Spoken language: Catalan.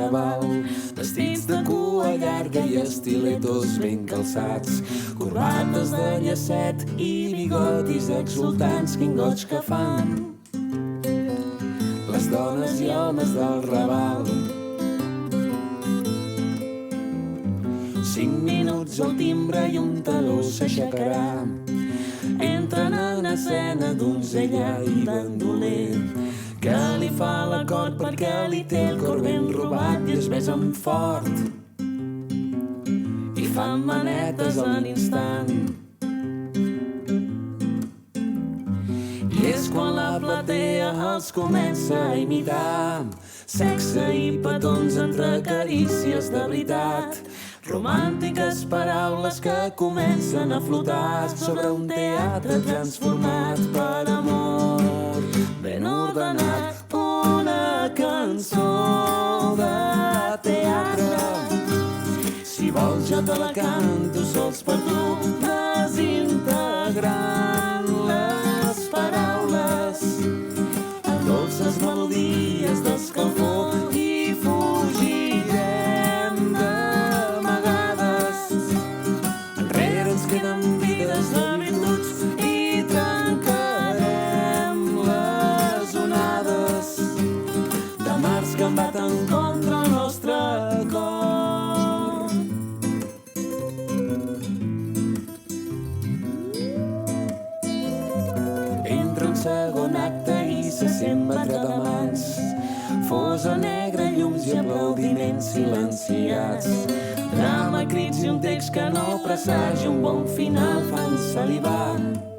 Raval. Vestits de cua llarga i estiletos ben calçats, corbates de llacet i bigotis exultants, quin goig que fan les dones i homes del Raval. 5 minuts al timbre i un taló s'aixecarà. Entren en escena donzella i bandoler que li fa l'acord perquè li té el cor ben robat i es besen fort i fan manetes a l'instant. I és quan la platea els comença a imitar, sexe i petons entre carícies de veritat, romàntiques paraules que comencen a flotar sobre un teatre transformat per amor ben ordenat. Una cançó de teatre, si vols jo te la canto sols per tu, desintegrant les paraules en dolces melodies d'escalfor i fugirem d'amagades. Enrere ens queden vides de virtuts i trencarem les onades de mars que embaten contra el nostre cor. Entra un segon acte i se sent batre de mans, fosa negra, llums i aplaudiments silenciats, drama, crits i un text que no presagi un bon final fan salivar.